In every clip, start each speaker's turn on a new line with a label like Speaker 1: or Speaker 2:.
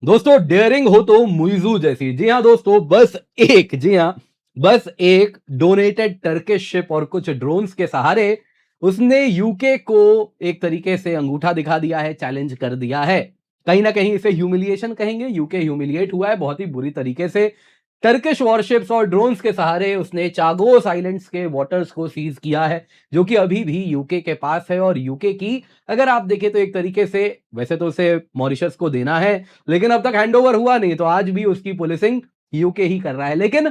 Speaker 1: दोस्तों डेयरिंग हो तो मुइजू जैसी। जी हाँ दोस्तों, बस एक डोनेटेड टर्किश शिप और कुछ ड्रोन्स के सहारे उसने यूके को एक तरीके से अंगूठा दिखा दिया है, चैलेंज कर दिया है। कहीं ना कहीं इसे ह्यूमिलिएशन कहेंगे। यूके ह्यूमिलिएट हुआ है बहुत ही बुरी तरीके से। टर्किश वॉरशिप्स और ड्रोन्स के सहारे उसने चागोस आइलैंड्स के वाटर्स को सीज किया है, जो कि अभी भी यूके के पास है। और यूके की अगर आप देखें तो एक तरीके से, वैसे तो उसे मॉरिशस को देना है, लेकिन अब तक हैंडओवर हुआ नहीं, तो आज भी उसकी पुलिसिंग यूके ही कर रहा है। लेकिन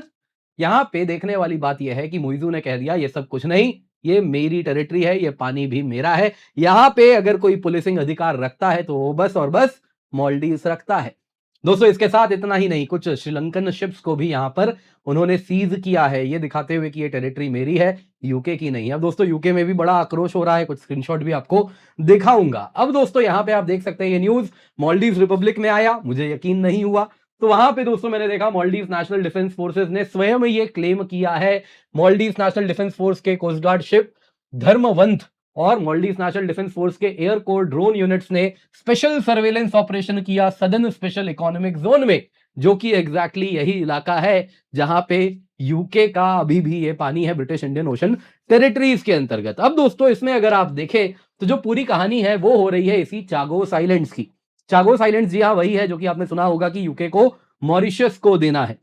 Speaker 1: यहां पे देखने वाली बात यह है कि मुइजू ने कह दिया ये सब कुछ नहीं, ये मेरी टेरिटरी है, ये पानी भी मेरा है। यहां पे अगर कोई पुलिसिंग अधिकार रखता है तो वो बस और बस मालदीव्स रखता है। दोस्तों इसके साथ इतना ही नहीं, कुछ श्रीलंकन शिप्स को भी यहां पर उन्होंने सीज किया है, ये दिखाते हुए कि ये टेरिटरी मेरी है, यूके की नहीं है। अब दोस्तों यूके में भी बड़ा आक्रोश हो रहा है, कुछ स्क्रीनशॉट भी आपको दिखाऊंगा। अब दोस्तों यहां पे आप देख सकते हैं ये न्यूज मालदीव्स रिपब्लिक में आया, मुझे यकीन नहीं हुआ। तो वहां पे दोस्तों मैंने देखा मालदीव्स नेशनल डिफेंस फोर्सेस ने स्वयं ये क्लेम किया है। मालदीव्स नेशनल डिफेंस फोर्स के कोस्ट गार्ड शिप धर्मवंत और मालदीव्स नेशनल डिफेंस फोर्स के एयर कोर ड्रोन यूनिट्स ने स्पेशल सर्वेलेंस ऑपरेशन किया सदर्न स्पेशल इकोनॉमिक जोन में, जो कि एग्जैक्टली यही इलाका है जहां पे यूके का अभी भी ये पानी है, ब्रिटिश इंडियन ओशन टेरिटरीज के अंतर्गत। अब दोस्तों इसमें अगर आप देखें तो जो पूरी कहानी है वो हो रही है इसी चागोस आइलैंड्स की। चागोस आइलैंड्स जी हाँ वही है जो कि आपने सुना होगा कि यूके को मॉरिशस को देना है।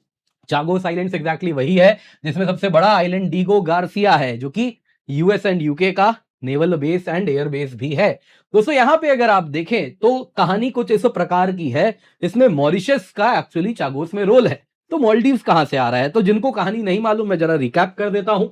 Speaker 1: चागोस आइलैंड्स एग्जैक्टली वही है जिसमें सबसे बड़ा आइलैंड डीगो गार्सिया है, जो कि यूएस एंड यूके का naval base and air base भी है। दोस्तों यहां पे अगर आप देखें तो कहानी कुछ इस प्रकार की है, इसमें मॉरिशस का एक्चुअली चागोस में रोल है। तो मालदीव्स कहां से आ रहा है, तो जिनको कहानी नहीं मालूम मैं जरा रिकैप कर देता हूं।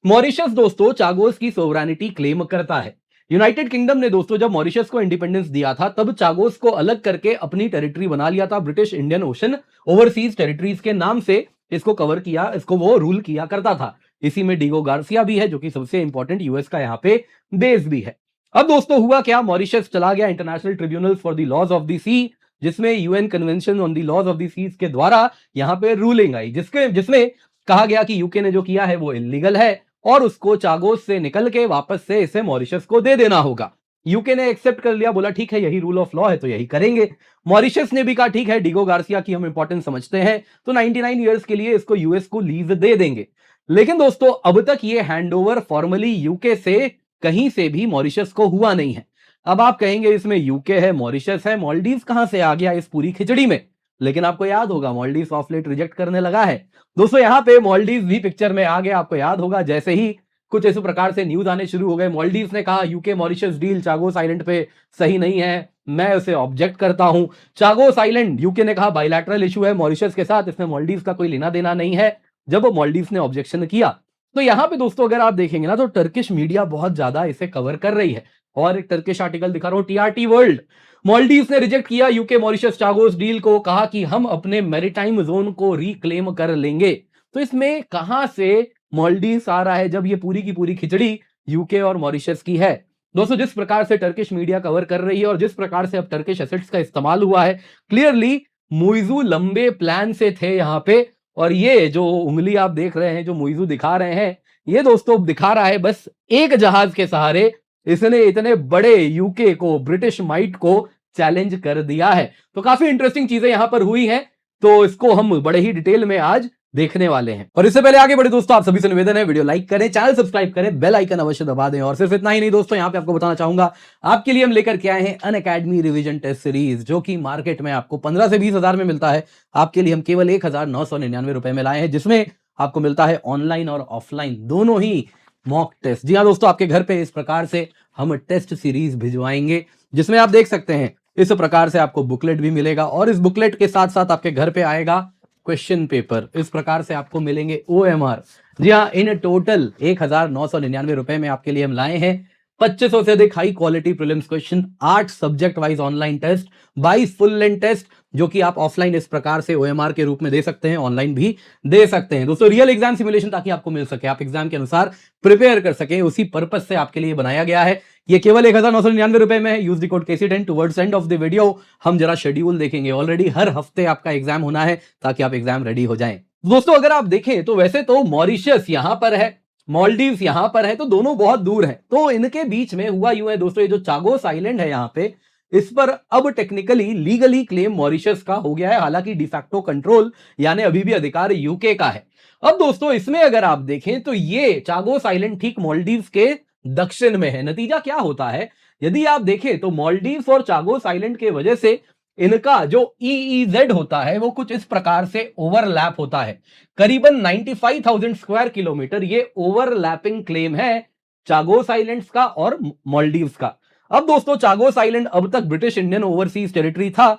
Speaker 1: मॉरिशस दोस्तों चागोस की सोवरेनिटी क्लेम करता है। यूनाइटेड किंगडम ने दोस्तों जब मॉरिशस को इंडिपेंडेंस दिया था तब चागोस को अलग करके अपनी टेरिटरी बना लिया था। British Indian ocean overseas territories के नाम से इसको कवर किया, इसको वो रूल किया करता था। इसी में डीगो गार्सिया भी है जो कि सबसे इंपॉर्टेंट यूएस का यहाँ पे बेस भी है। अब दोस्तों हुआ क्या, मॉरिशस चला गया international tribunal for the laws of the sea, जिसमें UN convention on the laws of the seize के द्वारा यहाँ पे रूलिंग आई, जिसमें कहा गया कि यूके ने जो किया है वो इलीगल है और उसको चागोस से निकल के वापस से इसे मॉरिशस को दे देना होगा। यूके ने एक्सेप्ट कर लिया, बोला ठीक है यही रूल ऑफ लॉ है तो यही करेंगे। मॉरिशस ने भी कहा ठीक है, डीगो गार्सिया की हम इंपॉर्टेंस समझते हैं तो 99 ईयर्स के लिए इसको यूएस को लीज दे देंगे। लेकिन दोस्तों अब तक ये हैंडओवर फॉर्मली यूके से कहीं से भी मॉरिशस को हुआ नहीं है। अब आप कहेंगे इसमें यूके है, मॉरिशस है, मालदीव्स कहां से आ गया इस पूरी खिचड़ी में। लेकिन आपको याद होगा मालदीव्स ऑफ लेट रिजेक्ट करने लगा है। दोस्तों यहां पे मालदीव्स भी पिक्चर में आ गया। आपको याद होगा जैसे ही कुछ इस प्रकार से न्यूज आने शुरू हो गए, मालदीव्स ने कहा UK Mauritius deal Chagos island पे सही नहीं है, मैं उसे ऑब्जेक्ट करता हूं। चागोस आइलैंड यूके ने कहा बायलैटरल इशू है मॉरिशस के साथ, इसमें मालदीव्स का कोई लेना देना नहीं है। जब मालदीव्स ने ऑब्जेक्शन किया तो यहां पे दोस्तों अगर आप देखेंगे ना तो टर्किश मीडिया बहुत ज्यादा इसे कवर कर रही है। और एक टर्किश आर्टिकल दिखा रहा हूं, टीआरटी वर्ल्ड। मालदीव्स ने रिजेक्ट किया यूके मॉरिशस चागोस डील को, कहा कि हम अपने मैरीटाइम जोन को रिक्लेम कर लेंगे। तो इसमें कहां से मालदीव्स आ रहा है जब ये पूरी की पूरी खिचड़ी यूके और मॉरिशस की है। दोस्तों जिस प्रकार से टर्किश मीडिया कवर कर रही है और जिस प्रकार से अब टर्किश एसेट्स का इस्तेमाल हुआ है, क्लियरली मुइजू लंबे प्लान से थे यहां पे। और ये जो उंगली आप देख रहे हैं, जो मुइजू दिखा रहे हैं, ये दोस्तों दिखा रहा है बस एक जहाज के सहारे इसने इतने बड़े यूके को, ब्रिटिश माइट को चैलेंज कर दिया है। तो काफी इंटरेस्टिंग चीजें यहां पर हुई हैं, तो इसको हम बड़े ही डिटेल में आज देखने वाले हैं। और इससे पहले आगे बढ़े दोस्तों, आप सभी से निवेदन है वीडियो लाइक करें, चैनल सब्सक्राइब करें, बेल आइकन अवश्य दबा दें। और सिर्फ इतना ही नहीं दोस्तों, यहां पे आपको बताना चाहूंगा आपके लिए हम लेकर के आए हैं अनअकैडमी रिवीजन टेस्ट सीरीज, जो कि मार्केट में आपको 15 से 20 हजार में मिलता है। आपके लिए हम केवल 1999 रुपए में लाए हैं, जिसमें आपको मिलता है ऑनलाइन और ऑफलाइन दोनों ही मॉक टेस्ट। जी हाँ दोस्तों, आपके घर पे इस प्रकार से हम टेस्ट सीरीज भिजवाएंगे, जिसमें आप देख सकते हैं इस प्रकार से आपको बुकलेट भी मिलेगा और इस बुकलेट के साथ साथ आपके घर पे आएगा क्वेश्चन पेपर। इस प्रकार से आपको मिलेंगे ओएमआर। जी हाँ, इन टोटल 1999 रुपए में आपके लिए हम लाए हैं 2500 से अधिक high quality prelims question, 8 subject wise online test, 22 full length test, जो कि आप ऑफलाइन इस प्रकार से ओएमआर के रूप में दे सकते हैं, ऑनलाइन भी दे सकते हैं। दोस्तों रियल एग्जाम सिमुलेशन ताकि आपको मिल सके, आप एग्जाम के अनुसार प्रिपेयर कर सके, उसी पर्पज से आपके लिए बनाया गया है। ये केवल 1999 रुपए में है। Use the code KC10 towards end of the video हम जरा शेड्यूल देखेंगे। ऑलरेडी हर हफ्ते आपका एग्जाम होना है ताकि आप एग्जाम रेडी हो जाएं। दोस्तों अगर आप देखें तो वैसे तो मॉरिशस यहां पर है, मालदीव्स यहां पर है, तो दोनों बहुत दूर हैं। तो इनके बीच में हुआ यूं है दोस्तों, ये जो चागोस आइलैंड है यहाँ पे, इस पर अब टेक्निकली लीगली क्लेम मॉरिशस का हो गया है, हालांकि डिफैक्टो कंट्रोल यानी अभी भी अधिकार यूके का है। अब दोस्तों इसमें अगर आप देखें तो ये चागोस आइलैंड ठीक मालदीव्स के दक्षिण में है। नतीजा क्या होता है, यदि आप देखें तो मालदीव्स और चागोस आइलैंड के वजह से इनका जो ईईजेड होता है वो कुछ इस प्रकार से ओवरलैप होता है। करीबन 95,000 स्क्वायर किलोमीटर ये ओवरलैपिंग क्लेम है चागोस आइलैंड्स का और मालदीव्स का। अब दोस्तों चागोस आइलैंड अब तक ब्रिटिश इंडियन ओवरसीज टेरिटरी था,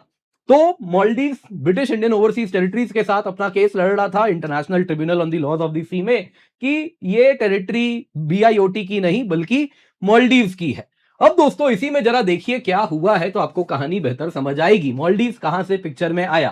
Speaker 1: तो Maldives British Indian overseas territories के साथ अपना केस लड़ रहा था international tribunal on the laws of the sea में कि ये टेरिटरी बीआईओटी की नहीं बल्कि मालदीव्स की है। अब दोस्तों इसी में जरा देखिए क्या हुआ है तो आपको कहानी बेहतर समझ आएगी। मालदीव्स कहां से पिक्चर में आया,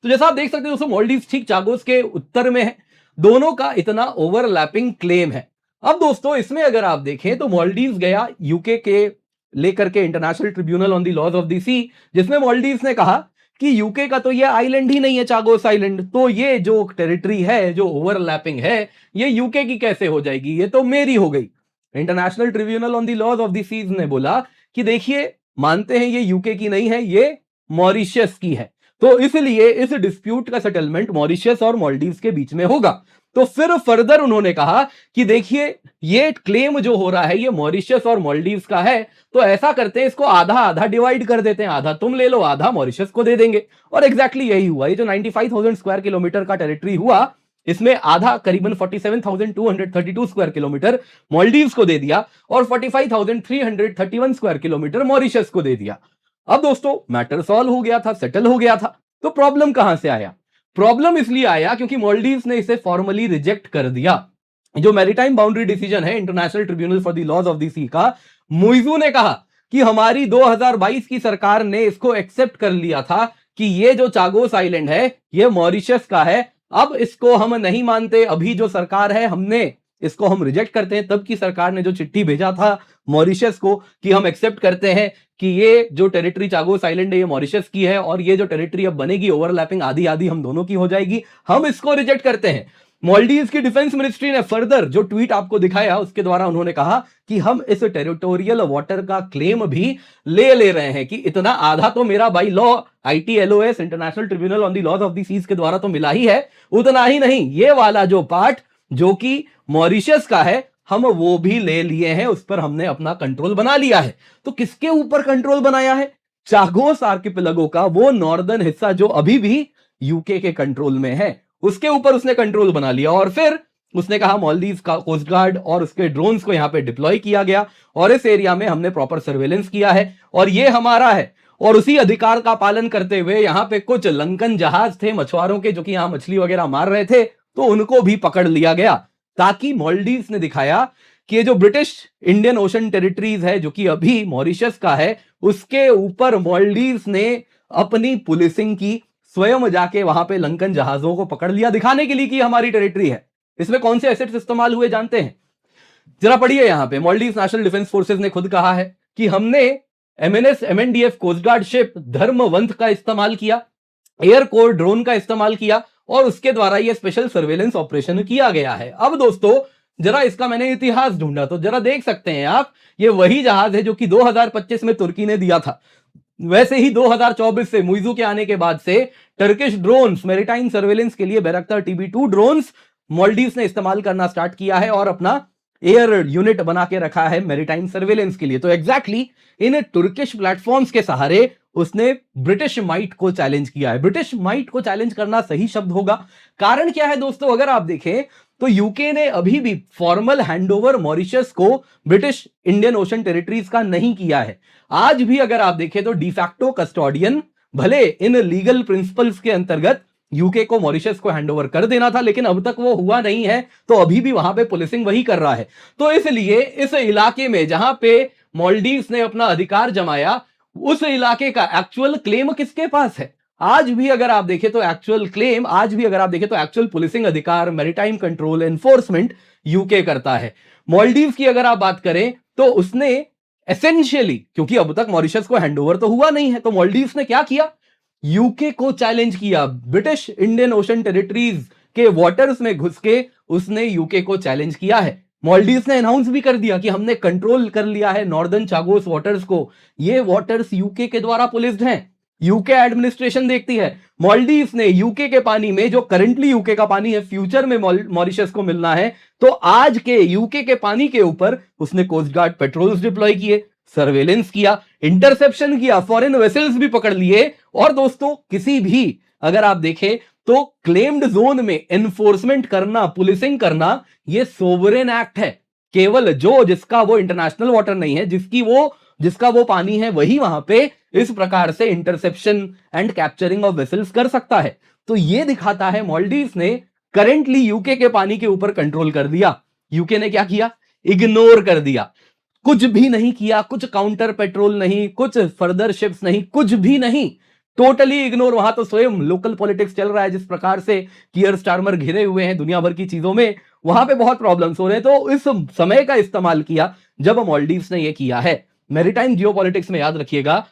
Speaker 1: तो जैसा आप देख सकते हैं दोस्तों मालदीव्स ठीक चागोस के उत्तर में है, दोनों का इतना ओवरलैपिंग क्लेम है। अब दोस्तों इसमें अगर आप देखें तो मालदीव्स गया यूके के लेकर के international tribunal on the laws of the sea, जिसमें मालदीव्स ने कहा कि यूके का तो ये आइलैंड ही नहीं है चागोस आइलैंड, तो ये जो टेरिटरी है जो ओवरलैपिंग है ये यूके की कैसे हो जाएगी, ये तो मेरी हो गई। International tribunal on the laws of the Seas ने बोला कि देखिए मानते हैं ये यूके की नहीं है, ये मॉरिशस की है, तो इसलिए इस डिस्प्यूट का सेटलमेंट मॉरिशस और मालदीव्स के बीच में होगा। तो फिर फर्दर उन्होंने कहा कि देखिए ये क्लेम जो हो रहा है ये मॉरिशस और मालदीव्स का है, तो ऐसा करते हैं इसको आधा आधा डिवाइड कर देते हैं, आधा तुम ले लो आधा मॉरिशस को दे देंगे। और एग्जैक्टली यही हुआ। ये जो 95,000 स्क्वायर किलोमीटर का टेरिटरी हुआ इसमें आधा करीबन 47,232 स्क्वायर किलोमीटर मालदीव्स को दे दिया और 45,331 स्क्वायर किलोमीटर मॉरिशस को दे दिया। अब दोस्तों मैटर सॉल्व हो गया था, सेटल हो गया था। तो प्रॉब्लम कहां से आया, प्रॉब्लम इसलिए आया क्योंकि मालदीव्स ने इसे फॉर्मली रिजेक्ट कर दिया। जो मैरीटाइम बाउंड्री डिसीजन है international tribunal for the laws of the sea का, मुइजू ने कहा कि हमारी 2022 की सरकार ने इसको एक्सेप्ट कर लिया था कि ये जो चागोस आइलैंड है ये मॉरिशस का है, अब इसको हम नहीं मानते, अभी जो सरकार है हमने इसको हम रिजेक्ट करते हैं। तब की सरकार ने जो चिट्ठी भेजा था मॉरिशस को कि हम एक्सेप्ट करते हैं कि ये जो टेरिटरी चागोस आइलैंड है ये मॉरिशस की है और ये जो टेरिटरी अब बनेगी ओवरलैपिंग आधी आधी हम दोनों की हो जाएगी, हम इसको रिजेक्ट करते हैं। मालदीव्स की डिफेंस मिनिस्ट्री ने फर्दर जो ट्वीट आपको दिखाया उसके द्वारा उन्होंने कहा कि हम इस टेरिटोरियल वाटर का क्लेम भी ले रहे हैं कि इतना आधा तो मेरा by law ITLOS International tribunal on the laws of the seize के द्वारा तो मिला ही है, उतना ही नहीं ये वाला जो पार्ट जो कि मॉरिशस का है हम वो भी ले लिए हैं, उस पर हमने अपना कंट्रोल बना लिया है। तो किसके ऊपर कंट्रोल बनाया है, चागोस आर्किपेलागो का वो नॉर्दर्न हिस्सा जो अभी भी यूके के कंट्रोल में है उसके ऊपर उसने कंट्रोल बना लिया। और फिर उसने कहा मालदीव्स का कोस्ट गार्ड और उसके ड्रोन्स को यहां पे डिप्लॉय किया गया और इस एरिया में हमने प्रॉपर सर्वेलेंस किया है और ये हमारा है। और उसी अधिकार का पालन करते हुए यहां पे कुछ लंकन जहाज थे मछुआरों के जो कि यहां मछली वगैरह मार रहे थे, तो उनको भी पकड़ लिया गया ताकि मालदीव्स ने दिखाया कि ये जो ब्रिटिश इंडियन ओशन टेरिटरीज है जो कि अभी मॉरिशस का है उसके ऊपर मालदीव्स ने अपनी पुलिसिंग की, स्वयं जाके वहां पे लंकन जहाजों को पकड़ लिया दिखाने के लिए कि हमारी टेरिटरी है। इसमें कौन से एसेट्स इस्तेमाल हुए जानते हैं, जरा पढ़िए यहां पे। मालदीव्स नेशनल डिफेंस फोर्सेस ने खुद कहा है कि हमने MNS MNDF coast guard ship Dharmavant का इस्तेमाल किया, एयर कोर ड्रोन का इस्तेमाल किया और उसके द्वारा यह स्पेशल सर्वेलेंस ऑपरेशन किया गया है। अब दोस्तों जरा इसका मैंने इतिहास ढूंढा तो जरा देख सकते हैं आप, ये वही जहाज है जो कि 2025 में तुर्की ने दिया था। वैसे ही 2024 से मुइजू के आने के बाद से टर्किश ड्रोन्स मैरीटाइम सर्वेलेंस के लिए बैरक्टर TB2 ड्रोन्स मालदीव्स ने इस्तेमाल करना स्टार्ट किया है और अपना एयर यूनिट बना के रखा है मैरीटाइम सर्वेलेंस के लिए। तो एग्जैक्टली इन तुर्किश प्लेटफॉर्म्स के सहारे उसने ब्रिटिश माइट को चैलेंज किया है। ब्रिटिश माइट को चैलेंज करना सही शब्द होगा। कारण क्या है दोस्तों, अगर आप देखें तो यूके ने अभी भी फॉर्मल हैंडओवर मॉरिशस को ब्रिटिश इंडियन ओशन टेरिटरीज का नहीं किया है। आज भी अगर आप देखें तो डिफैक्टो कस्टोडियन भले इन लीगल प्रिंसिपल्स के अंतर्गत यूके को मॉरिशस को हैंडओवर कर देना था, लेकिन अब तक वो हुआ नहीं है, तो अभी भी वहां पे पुलिसिंग वही कर रहा है। तो इसलिए इस इलाके में जहां पे मालदीव्स ने अपना अधिकार जमाया उस इलाके का एक्चुअल क्लेम किसके पास है, आज भी अगर आप देखें तो एक्चुअल क्लेम, आज भी अगर आप देखें तो एक्चुअल पुलिसिंग अधिकार, मैरीटाइम कंट्रोल, एनफोर्समेंट यूके करता है। मालदीव्स की अगर आप बात करें तो उसने एसेंशियली, क्योंकि अब तक मॉरिशस को हैंडओवर तो हुआ नहीं है, तो मालदीव्स ने क्या किया, यूके को चैलेंज किया। ब्रिटिश इंडियन ओशन टेरिटरीज के वाटर्स में घुस के उसने यूके को चैलेंज किया है। मालदीव्स ने अनाउंस भी कर दिया कि हमने कंट्रोल कर लिया है नॉर्दर्न चागोस वाटर्स को। ये वाटर्स यूके के द्वारा पुलिस्ड हैं, यूके एडमिनिस्ट्रेशन देखती है। मालदीव्स ने यूके के पानी में, जो करंटली यूके का पानी है, फ्यूचर में मॉरिशस को मिलना है, तो आज के यूके के पानी के ऊपर उसने कोस्ट गार्ड पेट्रोल्स डिप्लॉय किए, सर्वेलेंस किया, इंटरसेप्शन किया, फॉरेन वेसल्स भी पकड़ लिए। और दोस्तों किसी भी, अगर आप देखें तो क्लेम्ड जोन में एनफोर्समेंट करना, पुलिसिंग करना, ये सोवरेन एक्ट है। केवल जिसका वो इंटरनेशनल वाटर नहीं है, जिसका वो पानी है, वही वहां पे इस प्रकार से interception and capturing of vessels कर सकता है। तो ये दिखाता है मालदीव्स ने करेंटली यूके के पानी के ऊपर कंट्रोल कर दिया। यूके ने क्या किया? इग्नोर कर दिया, कुछ भी नहीं किया, कुछ काउंटर पेट्रोल नहीं, कुछ फर्दर शिप्स नहीं, कुछ भी नहीं, टोटली इग्नोर। वहां तो स्वयं लोकल पॉलिटिक्स चल रहा है, जिस प्रकार से कियर स्टारमर घिरे हुए हैं दुनिया भर की चीजों में, वहां पे बहुत प्रॉब्लम्स हो रहे हैं। तो इस समय का इस्तेमाल किया जब मालदीव्स ने यह किया है। मैरीटाइम जियोपॉलिटिक्स में याद रखिएगा,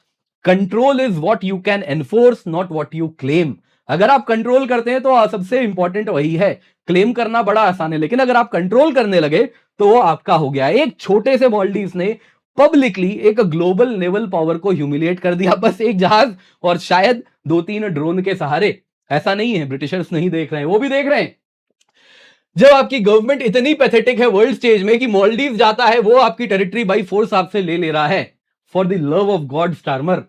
Speaker 1: control is what you can enforce, not what you claim. अगर आप कंट्रोल करते हैं तो सबसे इंपॉर्टेंट वही है, क्लेम करना बड़ा आसान है, लेकिन अगर आप कंट्रोल करने लगे तो वो आपका हो गया। एक छोटे से मालदीव्स ने पब्लिकली एक ग्लोबल नेवल पावर को ह्यूमिलिएट कर दिया, बस एक जहाज और शायद 2-3 ड्रोन के सहारे। ऐसा नहीं है ब्रिटिशर्स नहीं देख रहे हैं, वो भी देख रहे हैं। जब आपकी गवर्नमेंट इतनी पैथेटिक है वर्ल्ड स्टेज में कि मालदीव जाता है, वो आपकी टेरिटरी बाई फोर्स आपसे ले रहा है। For the love of God Starmer,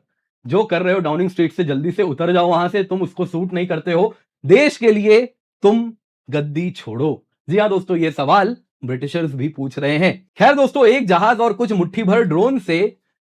Speaker 1: जो कर रहे हो डाउनिंग स्ट्रीट से जल्दी से उतर जाओ वहां से, तुम उसको सूट नहीं करते हो। देश के लिए तुम गद्दी छोड़ो। जी हाँ दोस्तों, ये सवाल ब्रिटिशर्स भी पूछ रहे हैं। खैर दोस्तों, एक जहाज और कुछ मुट्ठी भर ड्रोन से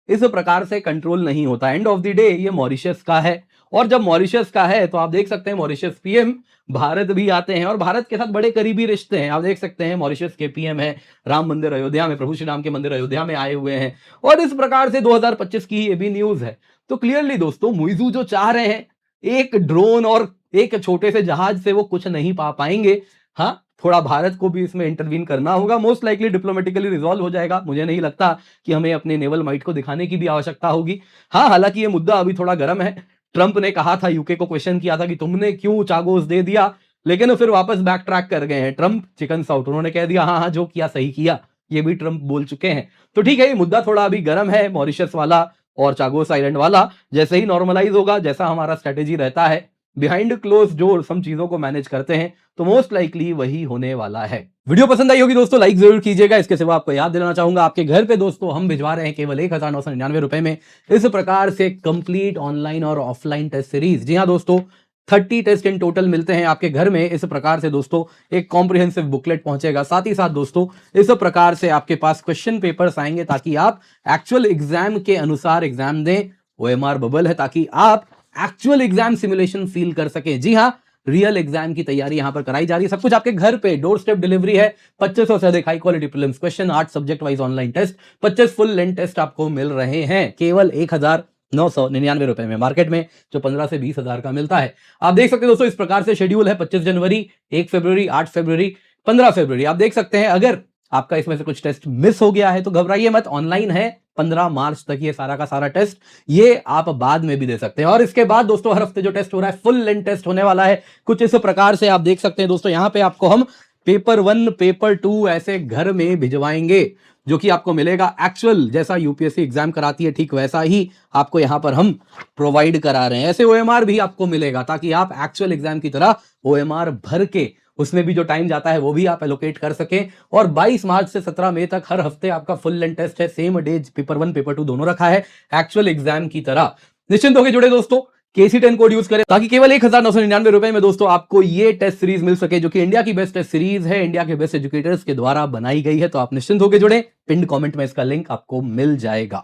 Speaker 1: इस प्रकार से कंट्रोल नहीं होता। एंड ऑफ द डे ये मॉरिशस का है, और जब मॉरिशस का है तो आप देख सकते हैं मॉरिशस पीएम भारत भी आते हैं और भारत के साथ बड़े करीबी रिश्ते हैं। आप देख सकते हैं मॉरिशस के पीएम है, राम मंदिर अयोध्या में, प्रभु श्री राम के मंदिर अयोध्या में आए हुए हैं। और इस प्रकार से 2025 की ये भी न्यूज है। तो क्लियरली दोस्तों, मुइजू जो चाह रहे हैं, एक ड्रोन और एक छोटे से जहाज से वो कुछ नहीं पा पाएंगे। हाँ, थोड़ा भारत को भी इसमें इंटरवीन करना होगा, मोस्ट लाइकली डिप्लोमेटिकली रिजॉल्व हो जाएगा। मुझे नहीं लगता कि हमें अपने नेवल माइट को दिखाने की भी आवश्यकता होगी। हाँ, हालांकि ये मुद्दा अभी थोड़ा गर्म है। ट्रंप ने कहा था, यूके को क्वेश्चन किया था कि तुमने क्यों चागोस दे दिया, लेकिन फिर वापस बैक ट्रैक कर गए हैं ट्रंप, चिकन साउथ। उन्होंने कह दिया हाँ हाँ जो किया सही किया, ये भी ट्रंप बोल चुके हैं। तो ठीक है, ये मुद्दा थोड़ा अभी गर्म है, मॉरिशस वाला और चागोस आइलैंड वाला। जैसे ही नॉर्मलाइज होगा, जैसा हमारा स्ट्रेटेजी रहता है, बिहाइंड क्लोज डोर हम चीजों को मैनेज करते हैं, तो मोस्ट लाइकली वही होने वाला है। वीडियो पसंद आई होगी दोस्तों, लाइक जरूर कीजिएगा। इसके सिवा आपको याद दिलाना चाहूंगा, आपके घर पे दोस्तों हम भिजवा रहे हैं केवल 1999 रुपए में इस प्रकार से कंप्लीट ऑनलाइन और ऑफलाइन टेस्ट सीरीज। जी हाँ दोस्तों, 30 टेस्ट इन टोटल मिलते हैं आपके घर में। इस प्रकार से दोस्तों एक कॉम्प्रिहेंसिव बुकलेट पहुंचेगा, साथ ही साथ दोस्तों इस प्रकार से आपके पास क्वेश्चन पेपर्स आएंगे, ताकि आप एक्चुअल एग्जाम के अनुसार एग्जाम दें। OMR बबल है, ताकि आप एक्चुअल एग्जाम सिमुलेशन फील कर सके। जी हाँ, रियल एग्जाम की तैयारी यहां पर कराई जा रही है, सब कुछ आपके घर पे डोर स्टेप डिलीवरी है। 2500 से अधिक high quality prelims question, 8 subject wise online test, 25 full length test आपको मिल रहे हैं केवल 1999 रुपए में, मार्केट में जो 15 से 20 हजार का मिलता है। आप देख सकते हैं दोस्तों, इस प्रकार से शेड्यूल है। 25 जनवरी, 1 फरवरी, 8 फरवरी, 15 फरवरी। आप देख सकते हैं, अगर आपका इसमें से कुछ टेस्ट मिस हो गया है तो घबराइए मत, ऑनलाइन है 15 मार्च तक ये सारा का सारा टेस्ट, ये आप बाद में भी दे सकते हैं। और इसके बाद दोस्तों हर हफ्ते जो टेस्ट हो रहा है, फुल लेंथ टेस्ट होने वाला है। कुछ इस प्रकार से आप देख सकते हैं दोस्तों, यहां पे आपको हम पेपर 1, पेपर 2 ऐसे घर में भिजवाएंगे, जो कि आपको मिलेगा एक्चुअल जैसा यूपीएससी एग्जाम कराती है, ठीक वैसा ही आपको यहां पर हम प्रोवाइड करा रहे हैं। ऐसे OMR भी आपको मिलेगा, ताकि आप एक्चुअल एग्जाम की तरह OMR भर के, उसमें भी जो टाइम जाता है वो भी आप एलोकेट कर सकें। और 22 मार्च से 17 मई तक हर हफ्ते आपका फुल लेंथ टेस्ट है, सेम डेज पेपर 1 पेपर 2 दोनों रखा है एक्चुअल एग्जाम की तरह। निश्चिंत होकर जुड़े दोस्तों, KC10 कोड यूज करें, ताकि केवल 1999 रुपए में दोस्तों आपको ये टेस्ट सीरीज मिल सके, जो कि इंडिया की बेस्ट टेस्ट सीरीज है, इंडिया के बेस्ट एजुकेटर्स के द्वारा बनाई गई है। तो आप निश्चिंत होकर जुड़े, पिन कमेंट में इसका लिंक आपको मिल जाएगा।